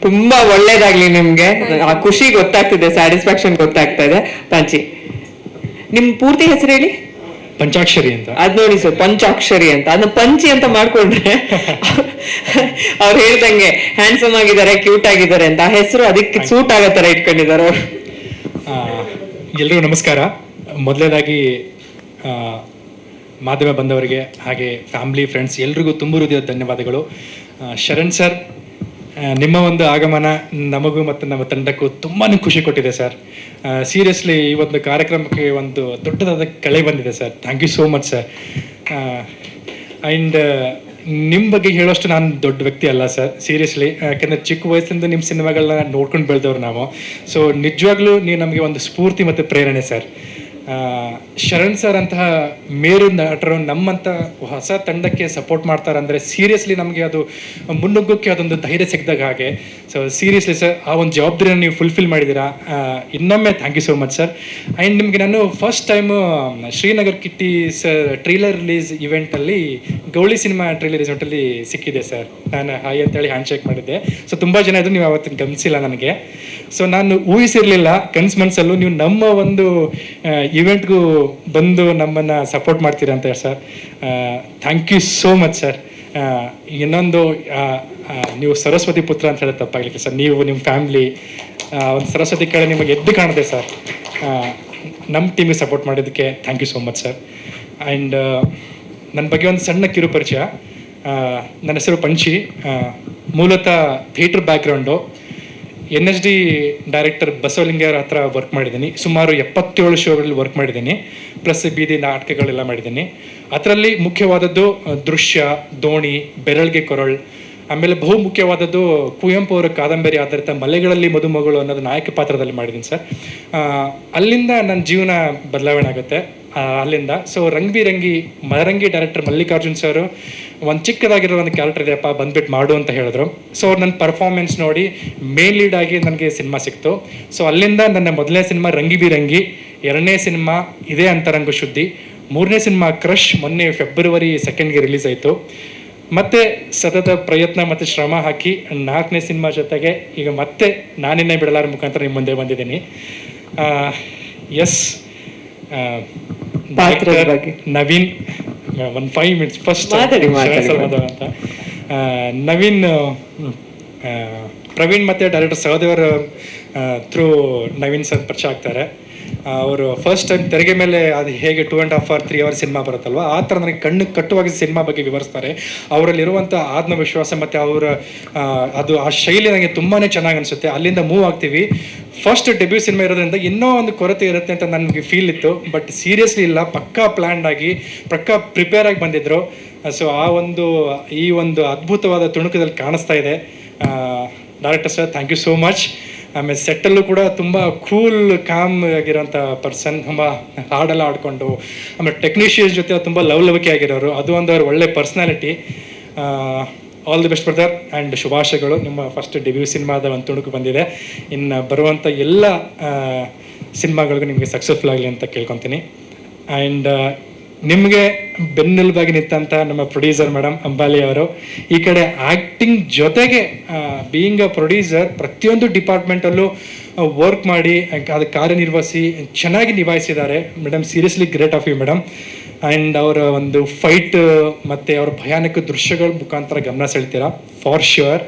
ತುಂಬಾ ಒಳ್ಳೇದಾಗ್ಲಿ ನಿಮ್ಗೆ. ಆ ಖುಷಿ ಗೊತ್ತಾಗ್ತಿದೆ, ಸ್ಯಾಟಿಸ್ಫ್ಯಾಕ್ಷನ್ ಗೊತ್ತಾಗ್ತಾ ಇದೆ. ಪಂಚಿ, ನಿಮ್ ಪೂರ್ತಿ ಹೆಸರು ಹೇಳಿ. ಪಂಚಾಕ್ಷರಿ ಅಂತ. ಅದ್ ನೋಡಿ ಸರ್, ಪಂಚಾಕ್ಷರಿ ಅಂತ, ಅದನ್ನ ಪಂಚಿ ಅಂತ ಮಾಡ್ಕೊಂಡ್ರೆ ಅವ್ರು ಹೇಳ್ದಂಗೆ ಹ್ಯಾಂಡ್ಸಮ್ ಆಗಿದ್ದಾರೆ, ಕ್ಯೂಟ್ ಆಗಿದ್ದಾರೆ ಅಂತ, ಆ ಹೆಸರು ಅದಕ್ಕೆ ಸೂಟ್ ಆಗೋ ತರ ಇಟ್ಕೊಂಡಿದ್ದಾರೆ ಅವ್ರು. ಎಲ್ರಿಗೂ ನಮಸ್ಕಾರ. ಮೊದಲನೇದಾಗಿ ಮಾಧ್ಯಮ ಬಂದವರಿಗೆ ಹಾಗೆ ಫ್ಯಾಮಿಲಿ ಫ್ರೆಂಡ್ಸ್ ಎಲ್ರಿಗೂ ತುಂಬ ಹೃದಯದ ಧನ್ಯವಾದಗಳು. ಶರಣ್ ಸರ್, ನಿಮ್ಮ ಒಂದು ಆಗಮನ ನಮಗೂ ಮತ್ತು ನಮ್ಮ ತಂಡಕ್ಕೂ ತುಂಬಾ ಖುಷಿ ಕೊಟ್ಟಿದೆ ಸರ್. ಸೀರಿಯಸ್ಲಿ ಈ ಒಂದು ಕಾರ್ಯಕ್ರಮಕ್ಕೆ ಒಂದು ದೊಡ್ಡದಾದ ಕಳೆ ಬಂದಿದೆ sir. Thank you so much sir. And ನಿಮ್ಮ ಬಗ್ಗೆ ಹೇಳೋಷ್ಟು ನಾನು ದೊಡ್ಡ ವ್ಯಕ್ತಿ ಅಲ್ಲ ಸರ್, ಸೀರಿಯಸ್ಲಿ. ಯಾಕೆಂದರೆ ಚಿಕ್ಕ ವಯಸ್ಸಿಂದ ನಿಮ್ಮ ಸಿನಿಮಾಗಳನ್ನ ನೋಡ್ಕೊಂಡು ಬೆಳೆದವ್ರು ನಾವು. ಸೊ ನಿಜವಾಗ್ಲೂ ನೀವು ನಮಗೆ ಒಂದು ಸ್ಫೂರ್ತಿ ಮತ್ತು ಪ್ರೇರಣೆ ಸರ್. ಶರಣ್ ಸರ್ ಅಂತಹ ಮೇರು ನಟರು ನಮ್ಮಂಥ ಹೊಸ ತಂಡಕ್ಕೆ ಸಪೋರ್ಟ್ ಮಾಡ್ತಾರೆ ಅಂದರೆ ಸೀರಿಯಸ್ಲಿ ನಮಗೆ ಅದು ಮುನ್ನುಗ್ಗೋಕ್ಕೆ ಅದೊಂದು ಧೈರ್ಯ ಸಿಕ್ಕಿದಾಗ ಹಾಗೆ. ಸೊ ಸೀರಿಯಸ್ಲಿ ಸರ್, ಆ ಒಂದು ಜವಾಬ್ದಾರಿನ ನೀವು ಫುಲ್ಫಿಲ್ ಮಾಡಿದ್ದೀರಾ. ಇನ್ನೊಮ್ಮೆ thank you so much sir. And ನಿಮಗೆ ನಾನು first time Srinagar Kitty sir trailer release ಇವೆಂಟಲ್ಲಿ, ಗೌಳಿ ಸಿನಿಮಾ ಟ್ರೈಲರ್ ಇವೆಂಟಲ್ಲಿ ಸಿಕ್ಕಿದೆ ಸರ್. ನಾನು ಹಾಯ್ ಅಂತೇಳಿ ಹ್ಯಾಂಡ್ ಶೇಕ್ ಮಾಡಿದ್ದೆ. ಸೊ ತುಂಬ ಜನ ಇದ್ರು, ನೀವು ಅವತ್ತಿನ ಗಮನಿಸಿಲ್ಲ ನನಗೆ. ಸೊ ನಾನು ಊಹಿಸಿರ್ಲಿಲ್ಲ ಕನ್ಸು ಮನಸ್ಸಲ್ಲೂ ನೀವು ನಮ್ಮ ಒಂದು ಇವೆಂಟ್ಗೂ ಬಂದು ನಮ್ಮನ್ನು ಸಪೋರ್ಟ್ ಮಾಡ್ತೀರಾ ಅಂತ sir. Thank you so much sir. ಇನ್ನೊಂದು, ನೀವು ಸರಸ್ವತಿ ಪುತ್ರ ಅಂತ ಹೇಳೋದು ತಪ್ಪಾಗಲಿಕ್ಕೆ ಸರ್. ನೀವು ನಿಮ್ಮ ಫ್ಯಾಮ್ಲಿ ಒಂದು ಸರಸ್ವತಿ ಕಡೆ ನಿಮಗೆ ಎದ್ದು ಕಾಣಿದೆ ಸರ್. ನಮ್ಮ ಟೀಮಿಗೆ ಸಪೋರ್ಟ್ ಮಾಡಿದ್ದಕ್ಕೆ thank you so much sir. And ನನ್ನ ಬಗ್ಗೆ ಒಂದು ಸಣ್ಣ ಕಿರು ಪರಿಚಯ. ನನ್ನ ಹೆಸರು ಪಂಚಿ. ಮೂಲತಃ ಥಿಯೇಟ್ರ್ ಬ್ಯಾಕ್ಗ್ರೌಂಡು. NSD ಡೈರೆಕ್ಟರ್ ಬಸವಲಿಂಗರ ಹತ್ರ ವರ್ಕ್ ಮಾಡಿದ್ದೀನಿ. ಸುಮಾರು 77 ಶೋಗಳಲ್ಲಿ ವರ್ಕ್ ಮಾಡಿದ್ದೀನಿ. ಪ್ಲಸ್ ಬೀದಿ ನಾಟಕಗಳೆಲ್ಲ ಮಾಡಿದ್ದೀನಿ. ಅದರಲ್ಲಿ ಮುಖ್ಯವಾದದ್ದು ದೃಶ್ಯ, ದೋಣಿ, ಬೆರಳ್ಗೆ ಕೊರಳ್, ಆಮೇಲೆ ಬಹು ಮುಖ್ಯವಾದದ್ದು ಕುವೆಂಪು ಅವರ ಕಾದಂಬರಿ ಆಧಾರಿತ ಮಲೆಗಳಲ್ಲಿ ಮದುಮಗಳು ಅನ್ನೋದು ನಾಯಕ ಪಾತ್ರದಲ್ಲಿ ಮಾಡಿದ್ದೀನಿ ಸರ್. ಅಲ್ಲಿಂದ ನನ್ನ ಜೀವನ ಬದಲಾವಣೆ ಆಗುತ್ತೆ ಅಲ್ಲಿಂದ. ಸೊ ರಂಗಿ ಮರಂಗಿ ಡೈರೆಕ್ಟರ್ ಮಲ್ಲಿಕಾರ್ಜುನ್ ಸರ್ ಒಂದು ಚಿಕ್ಕದಾಗಿರೋ ಒಂದು ಕ್ಯಾರೆಕ್ಟರ್ ಇದೆಯಪ್ಪ, ಬಂದ್ಬಿಟ್ಟು ಮಾಡು ಅಂತ ಹೇಳಿದ್ರು. ಸೊ ನನ್ನ ಪರ್ಫಾರ್ಮೆನ್ಸ್ ನೋಡಿ ಮೇನ್ ಲೀಡ್ ಆಗಿ ನನಗೆ ಸಿನಿಮಾ ಸಿಕ್ತು. ಸೊ ಅಲ್ಲಿಂದ ನನ್ನ ಮೊದಲನೇ ಸಿನಿಮಾ ರಂಗಿ, ಎರಡನೇ ಸಿನಿಮಾ ಇದೇ ಅಂತರಂಗ ಶುದ್ಧಿ, ಮೂರನೇ ಸಿನಿಮಾ ಕ್ರಶ್ ಮೊನ್ನೆ ಫೆಬ್ರವರಿ 2ಗೆ ರಿಲೀಸ್ ಆಯಿತು. ಮತ್ತೆ ಸತತ ಪ್ರಯತ್ನ ಮತ್ತು ಶ್ರಮ ಹಾಕಿ 4ನೇ ಸಿನಿಮಾ ಜೊತೆಗೆ ಈಗ ಮತ್ತೆ ನಾನಿನ್ನೇ ಬಿಡಲಾರ ಮುಖಾಂತರ ನಿಮ್ಮ ಮುಂದೆ ಬಂದಿದ್ದೀನಿ. ಎಸ್, ನವೀನ್, ಒಂದು 5 ಮಿನಿಟ್ಸ್ ಫಸ್ಟ್ ಅಂತ. ನವೀನ್, ಪ್ರವೀಣ್ ಮತ್ತು ಡೈರೆಕ್ಟರ್ ಸಹದೇವರ ಥ್ರೂ ನವೀನ್ ಸರ್ ಪರಿಚಯ ಆಗ್ತಾರೆ. ಅವರು ಫಸ್ಟ್ ಟೈಮ್ ತೆರೆಗೆ ಮೇಲೆ ಅದು ಹೇಗೆ 2.5 or 3 hours ಸಿನಿಮಾ ಬರುತ್ತಲ್ವ, ಆ ಥರ ನನಗೆ ಕಣ್ಣು ಕಟ್ಟುವಾಗಿ ಸಿನಿಮಾ ಬಗ್ಗೆ ವಿವರಿಸ್ತಾರೆ. ಅವರಲ್ಲಿರುವಂಥ ಆತ್ಮವಿಶ್ವಾಸ ಮತ್ತು ಅವರ ಅದು ಆ ಶೈಲಿ ನನಗೆ ತುಂಬಾ ಚೆನ್ನಾಗಿ ಅನಿಸುತ್ತೆ. ಅಲ್ಲಿಂದ ಮೂವ್ ಆಗ್ತೀವಿ. ಫಸ್ಟ್ ಡೆಬ್ಯೂ ಸಿನಿಮಾ ಇರೋದ್ರಿಂದ ಇನ್ನೂ ಒಂದು ಕೊರತೆ ಇರುತ್ತೆ ಅಂತ ನನಗೆ ಫೀಲ್ ಇತ್ತು. ಬಟ್ ಸೀರಿಯಸ್ಲಿ ಇಲ್ಲ, ಪಕ್ಕಾ ಪ್ಲ್ಯಾನ್ಡ್ ಆಗಿ ಪಕ್ಕಾ ಪ್ರಿಪೇರ್ ಆಗಿ ಬಂದಿದ್ದರು. ಸೊ ಈ ಒಂದು ಅದ್ಭುತವಾದ ತುಣುಕದಲ್ಲಿ ಕಾಣಿಸ್ತಾ ಇದೆ. Director sir, thank you so much. ಆಮೇಲೆ ಸೆಟ್ಟಲ್ಲೂ ಕೂಡ ತುಂಬ ಕೂಲ್ ಕಾಮ್ ಆಗಿರೋಂಥ ಪರ್ಸನ್, ತುಂಬ ಹಾಡೆಲ್ಲ ಆಡಿಕೊಂಡು, ಆಮೇಲೆ ಟೆಕ್ನಿಷಿಯನ್ಸ್ ಜೊತೆ ತುಂಬ ಲವಲವಿಕೆ ಆಗಿರೋರು, ಅದು ಒಂದು ಅವ್ರ ಒಳ್ಳೆ personality. All the best brother and ಶುಭಾಶಯಗಳು. ನಿಮ್ಮ ಫಸ್ಟ್ ಡೆಬ್ಯೂ ಸಿನಿಮಾದ ಒಂದು ತುಣುಕು ಬಂದಿದೆ. ಇನ್ನು ಬರುವಂಥ ಎಲ್ಲ ಸಿನಿಮಾಗಳಿಗೂ ನಿಮಗೆ ಸಕ್ಸಸ್ಫುಲ್ ಆಗಲಿ ಅಂತ ಕೇಳ್ಕೊತೀನಿ. ಆ್ಯಂಡ್ ನಿಮಗೆ ಬೆನ್ನೆಲುಬಾಗಿ ನಿಂತಂಥ ನಮ್ಮ ಪ್ರೊಡ್ಯೂಸರ್ ಮೇಡಮ್ ಅಂಬಾಲಿ ಅವರು, ಈ ಕಡೆ ಆ್ಯಕ್ಟಿಂಗ್ ಜೊತೆಗೆ ಬೀಯಿಂಗ್ ಅ ಪ್ರೊಡ್ಯೂಸರ್ ಪ್ರತಿಯೊಂದು ಡಿಪಾರ್ಟ್ಮೆಂಟಲ್ಲೂ ವರ್ಕ್ ಮಾಡಿ ಅದು ಕಾರ್ಯನಿರ್ವಹಿಸಿ ಚೆನ್ನಾಗಿ ನಿಭಾಯಿಸಿದ್ದಾರೆ madam. Seriously great of you madam. And ಅವರ ಒಂದು ಫೈಟ್ ಮತ್ತು ಅವರ ಭಯಾನಕ ದೃಶ್ಯಗಳ ಮುಖಾಂತರ ಗಮನ ಸೆಳ್ತೀರಾ ಫಾರ್ ಶ್ಯೂರ್.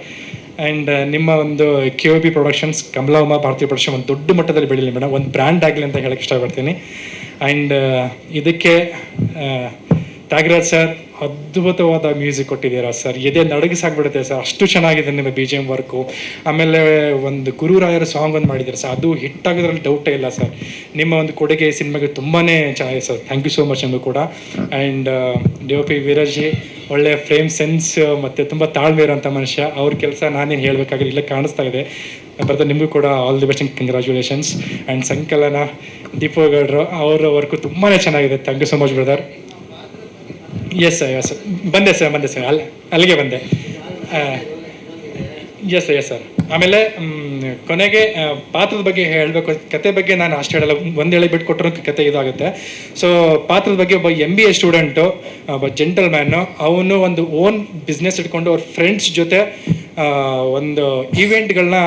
ಆ್ಯಂಡ್ ನಿಮ್ಮ ಒಂದು KOB ಪ್ರೊಡಕ್ಷನ್ಸ್, ಕಮಲಾಮ ಭಾರತೀಯ ಪ್ರೊಡಕ್ಷನ್ ಒಂದು ದೊಡ್ಡ ಮಟ್ಟದಲ್ಲಿ ಬೆಳೀಲಿ ಮೇಡಮ್, ಒಂದು ಬ್ರ್ಯಾಂಡ್ ಆಗಲಿ ಅಂತ ಹೇಳಕ್ಕೆ ಇಷ್ಟಪಡ್ತೀನಿ. ಆ್ಯಂಡ್ ಇದಕ್ಕೆ ತ್ಯಾಗರಾಜ್ ಸರ್ ಅದ್ಭುತವಾದ ಮ್ಯೂಸಿಕ್ ಕೊಟ್ಟಿದ್ದೀರಾ ಸರ್. ಎದೆ ನಡಗಿಸಾಗ್ಬಿಡುತ್ತೆ ಸರ್, ಅಷ್ಟು ಚೆನ್ನಾಗಿದೆ ನಿಮ್ಮ BGM ವರ್ಕು. ಆಮೇಲೆ ಒಂದು ಗುರುರಾಯರ ಸಾಂಗ್ ಒಂದು ಮಾಡಿದ್ದೀರಾ ಸರ್, ಅದು ಹಿಟ್ ಆಗೋದ್ರಲ್ಲಿ ಡೌಟೇ ಇಲ್ಲ ಸರ್. ನಿಮ್ಮ ಒಂದು ಕೊಡುಗೆ ಸಿನಿಮಾಗೆ ತುಂಬಾ ಚೆನ್ನಾಗಿದೆ sir. Thank you so much ನಿಮಗೂ ಕೂಡ. ಆ್ಯಂಡ್ DOP ವೀರಜಿ, ಒಳ್ಳೆ ಫ್ರೇಮ್ ಸೆನ್ಸ್ ಮತ್ತು ತುಂಬ ತಾಳ್ಮೆ ಇರೋಂಥ ಮನುಷ್ಯ. ಅವ್ರ ಕೆಲಸ ನಾನೇನು ಹೇಳಬೇಕಾಗಿಲ್ಲ, ಇಲ್ಲ ಕಾಣಿಸ್ತಾ ಇದೆ. ಬರ್ತಾರೆ ನಿಮಗೂ ಕೂಡ all the best and congratulations. And ಸಂಕಲನ ದೀಪಗೌಡರು, ಅವರ ವರ್ಕು ತುಂಬಾ ಚೆನ್ನಾಗಿದೆ. Thank you so much brother. Yes sir, ಬಂದೆ ಸರ್, ಅಲ್ಲಿಗೆ ಬಂದೆ. Yes sir. ಆಮೇಲೆ ಕೊನೆಗೆ ಪಾತ್ರದ ಬಗ್ಗೆ ಹೇಳಬೇಕು. ಕತೆ ಬಗ್ಗೆ ನಾನು ಅಷ್ಟು ಹೇಳಲ್ಲ, ಒಂದು ಹೇಳಿ ಬಿಟ್ಟು ಕೊಟ್ಟರು ಕತೆ ಇದಾಗುತ್ತೆ. ಸೊ ಪಾತ್ರದ ಬಗ್ಗೆ ಒಬ್ಬ MBA ಸ್ಟೂಡೆಂಟು, ಒಬ್ಬ ಜೆಂಟಲ್ ಮ್ಯಾನು. ಅವನು ಒಂದು ಓನ್ ಬಿಸ್ನೆಸ್ ಇಟ್ಕೊಂಡು ಅವ್ರ ಫ್ರೆಂಡ್ಸ್ ಜೊತೆ ಒಂದು ಈವೆಂಟ್ಗಳನ್ನ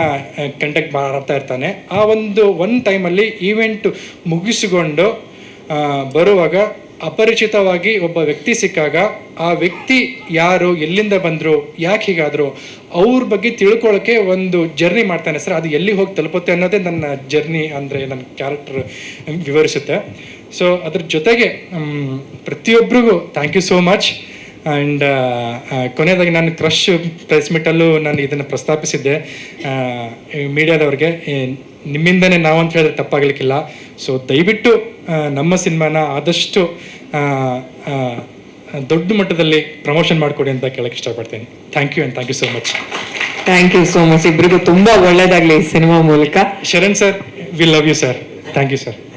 ಕಂಡಕ್ಟ್ ಮಾಡ್ತಾ ಇರ್ತಾನೆ. ಆ ಒಂದು ಟೈಮಲ್ಲಿ ಈವೆಂಟ್ ಮುಗಿಸಿಕೊಂಡು ಬರುವಾಗ ಅಪರಿಚಿತವಾಗಿ ಒಬ್ಬ ವ್ಯಕ್ತಿ ಸಿಕ್ಕಾಗ ಆ ವ್ಯಕ್ತಿ ಯಾರು, ಎಲ್ಲಿಂದ ಬಂದರು, ಯಾಕೆ ಹೀಗಾದರು, ಅವ್ರ ಬಗ್ಗೆ ತಿಳ್ಕೊಳ್ಳೋಕ್ಕೆ ಒಂದು ಜರ್ನಿ ಮಾಡ್ತಾನೆ ಸರ್. ಅದು ಎಲ್ಲಿ ಹೋಗಿ ತಲುಪುತ್ತೆ ಅನ್ನೋದೇ ನನ್ನ ಜರ್ನಿ, ಅಂದರೆ ನನ್ನ ಕ್ಯಾರೆಕ್ಟರ್ ವಿವರಿಸುತ್ತೆ. ಸೊ ಅದ್ರ ಜೊತೆಗೆ ಪ್ರತಿಯೊಬ್ಬರಿಗೂ thank you so much. And ಕೊನೆಯದಾಗಿ ನಾನು ಕ್ರಶ್ ಪ್ರೆಸ್ ಮೀಟಲ್ಲೂ ನಾನು ಇದನ್ನು ಪ್ರಸ್ತಾಪಿಸಿದ್ದೆ ಮೀಡಿಯಾದವ್ರಿಗೆ. ನಿಮ್ಮಿಂದನೇ ನಾವು ಅಂತ ಹೇಳಿದ್ರೆ ತಪ್ಪಾಗಲಿಕ್ಕಿಲ್ಲ. ಸೊ ದಯವಿಟ್ಟು ನಮ್ಮ ಸಿನಿಮಾನ ಆದಷ್ಟು ದೊಡ್ಡ ಮಟ್ಟದಲ್ಲಿ ಪ್ರಮೋಷನ್ ಮಾಡಿಕೊಡಿ ಅಂತ ಕೇಳಕ್ಕೆ ಇಷ್ಟಪಡ್ತೀನಿ. Thank you and thank you so much. Thank you so much. ಇಬ್ಬರಿಗೂ ತುಂಬಾ ಒಳ್ಳೇದಾಗ್ಲಿ ಈ ಸಿನಿಮಾ ಮೂಲಕ. Sharan sir, we love you sir. Thank you sir.